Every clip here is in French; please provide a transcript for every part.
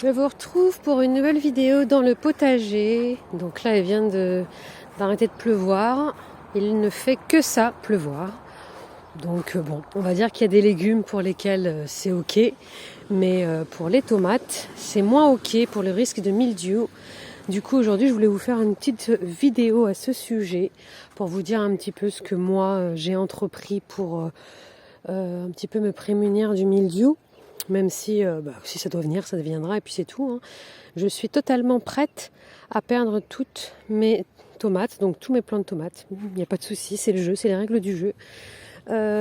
Je vous retrouve pour une nouvelle vidéo dans le potager. Donc là, il vient d'arrêter de pleuvoir. Il ne fait que ça, pleuvoir. Donc bon, on va dire qu'il y a des légumes pour lesquels c'est ok. Mais pour les tomates, c'est moins ok pour le risque de mildiou. Du coup, aujourd'hui, je voulais vous faire une petite vidéo à ce sujet pour vous dire un petit peu ce que moi, j'ai entrepris pour un petit peu me prémunir du mildiou. Même si, si ça doit venir, ça viendra et puis c'est tout. Hein. Je suis totalement prête à perdre toutes mes tomates, donc tous mes plants de tomates. Il n'y a pas de souci, c'est le jeu, c'est les règles du jeu.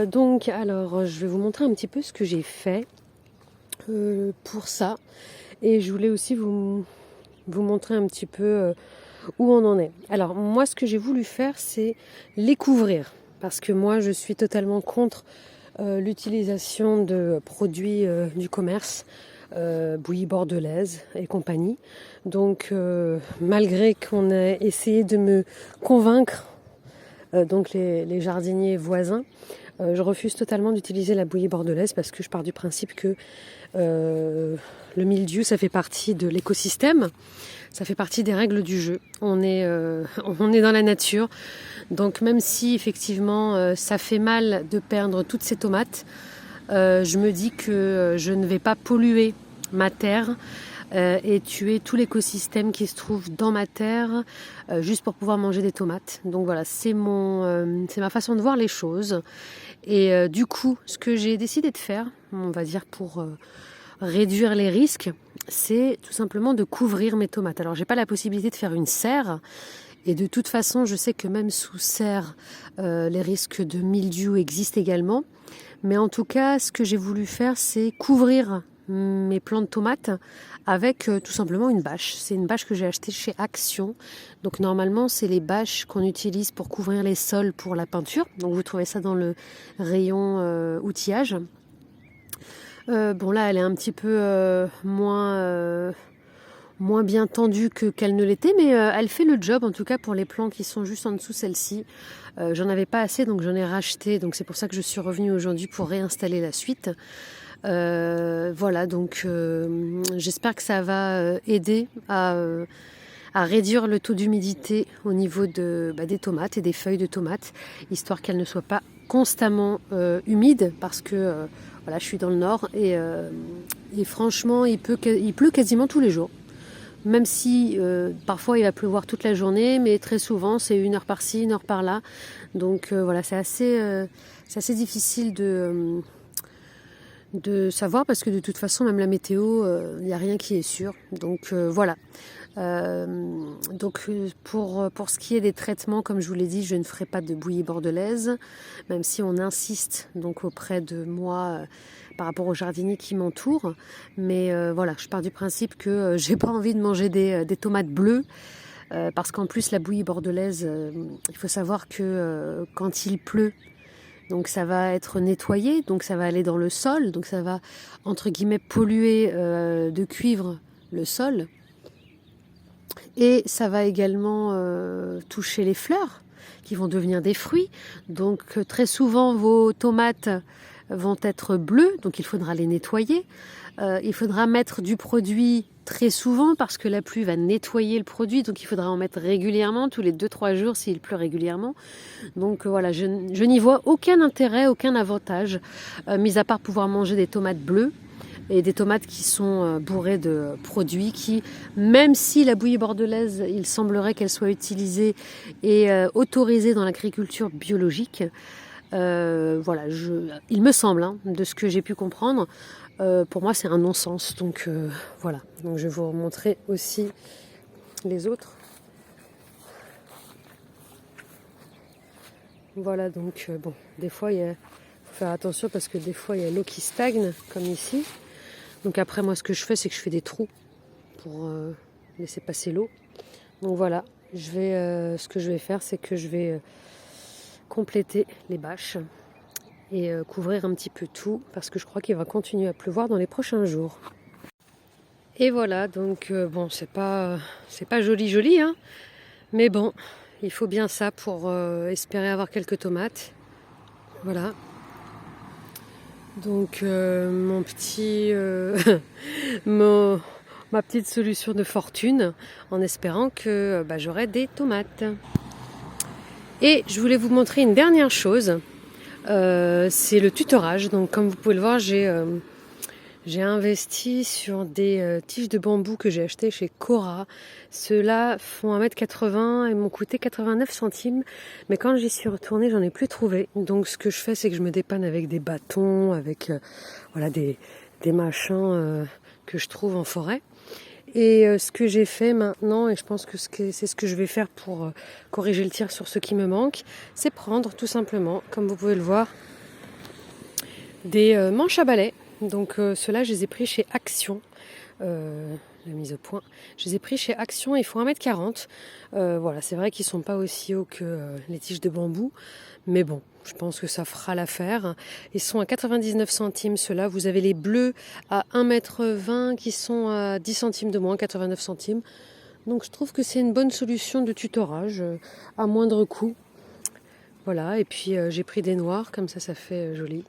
Donc, alors, je vais vous montrer un petit peu ce que j'ai fait pour ça. Et je voulais aussi vous montrer un petit peu où on en est. Alors, moi, ce que j'ai voulu faire, c'est les couvrir. Parce que moi, je suis totalement contre l'utilisation de produits du commerce, bouillie bordelaise et compagnie. Donc malgré qu'on ait essayé de me convaincre, donc les jardiniers voisins, je refuse totalement d'utiliser la bouillie bordelaise parce que je pars du principe que le mildiou, ça fait partie de l'écosystème, ça fait partie des règles du jeu. On est dans la nature, donc même si effectivement ça fait mal de perdre toutes ces tomates, je me dis que je ne vais pas polluer ma terre et tuer tout l'écosystème qui se trouve dans ma terre juste pour pouvoir manger des tomates. Donc voilà, c'est ma façon de voir les choses. Et du coup, ce que j'ai décidé de faire, on va dire pour réduire les risques, c'est tout simplement de couvrir mes tomates. Alors j'ai pas la possibilité de faire une serre. Et de toute façon, je sais que même sous serre, les risques de mildiou existent également. Mais en tout cas, ce que j'ai voulu faire, c'est couvrir mes plants de tomates avec tout simplement une bâche. C'est une bâche que j'ai achetée chez Action. Donc normalement, c'est les bâches qu'on utilise pour couvrir les sols pour la peinture. Donc vous trouvez ça dans le rayon outillage. Bon là, elle est un petit peu moins bien tendue qu'elle ne l'était, mais elle fait le job, en tout cas pour les plants qui sont juste en dessous celle-ci. J'en avais pas assez, donc j'en ai racheté, donc c'est pour ça que je suis revenue aujourd'hui pour réinstaller la suite. Voilà, donc j'espère que ça va aider à réduire le taux d'humidité au niveau des tomates et des feuilles de tomates, histoire qu'elles ne soient pas constamment humides, parce que voilà, je suis dans le nord et franchement, il pleut quasiment tous les jours. Même si parfois il va pleuvoir toute la journée, mais très souvent c'est 1 heure par-ci, 1 heure par-là. Donc voilà, c'est assez difficile de savoir parce que de toute façon, même la météo, il n'y a rien qui est sûr. Donc voilà. Donc pour ce qui est des traitements, comme je vous l'ai dit, je ne ferai pas de bouillie bordelaise, même si on insiste donc auprès de moi par rapport aux jardiniers qui m'entourent. Mais voilà, je pars du principe que j'ai pas envie de manger des tomates bleues. Parce qu'en plus la bouillie bordelaise, il faut savoir que quand il pleut, donc ça va être nettoyé, donc ça va aller dans le sol, donc ça va entre guillemets polluer de cuivre le sol. Et ça va également toucher les fleurs qui vont devenir des fruits. Donc très souvent vos tomates vont être bleues, donc il faudra les nettoyer. Il faudra mettre du produit très souvent parce que la pluie va nettoyer le produit, donc il faudra en mettre régulièrement, tous les 2-3 jours s'il pleut régulièrement. Donc voilà, je n'y vois aucun intérêt, aucun avantage, mis à part pouvoir manger des tomates bleues et des tomates qui sont bourrées de produits qui, même si la bouillie bordelaise, il semblerait qu'elle soit utilisée et autorisée dans l'agriculture biologique, voilà, il me semble, hein, de ce que j'ai pu comprendre, pour moi c'est un non-sens. Donc voilà, donc je vais vous montrer aussi les autres. Voilà, donc bon, des fois il faut faire attention parce que des fois il y a l'eau qui stagne, comme ici. Donc après moi ce que je fais, c'est que je fais des trous pour laisser passer l'eau. Donc voilà, ce que je vais faire, c'est que je vais compléter les bâches et couvrir un petit peu tout parce que je crois qu'il va continuer à pleuvoir dans les prochains jours. Et voilà, donc bon, c'est pas joli, hein, mais bon, il faut bien ça pour espérer avoir quelques tomates. Voilà. Donc mon petit ma petite solution de fortune en espérant que j'aurai des tomates. Et je voulais vous montrer une dernière chose, c'est le tutorage. Donc comme vous pouvez le voir, j'ai investi sur des tiges de bambou que j'ai achetées chez Cora. Ceux-là font 1,80 m et m'ont coûté 89 centimes. Mais quand j'y suis retournée, j'en ai plus trouvé. Donc ce que je fais, c'est que je me dépanne avec des bâtons, avec des machins que je trouve en forêt. Et ce que j'ai fait maintenant, et je pense que c'est ce que je vais faire pour corriger le tir sur ce qui me manque, c'est prendre tout simplement, comme vous pouvez le voir, des manches à balai. Donc ceux-là, je les ai pris chez Action. La mise au point. Je les ai pris chez Action, ils font 1,40 m. Voilà, c'est vrai qu'ils sont pas aussi hauts que les tiges de bambou. Mais bon, je pense que ça fera l'affaire. Ils sont à 99 centimes ceux-là. Vous avez les bleus à 1,20 m qui sont à 10 centimes de moins, 89 centimes. Donc je trouve que c'est une bonne solution de tutorage à moindre coût. Voilà, et puis j'ai pris des noirs, comme ça fait joli.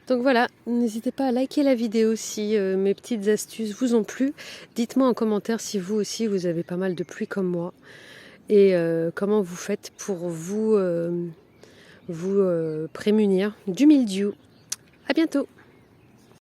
Donc voilà, n'hésitez pas à liker la vidéo si mes petites astuces vous ont plu. Dites-moi en commentaire si vous aussi vous avez pas mal de pluie comme moi. Et comment vous faites pour vous prémunir du mildiou. À bientôt!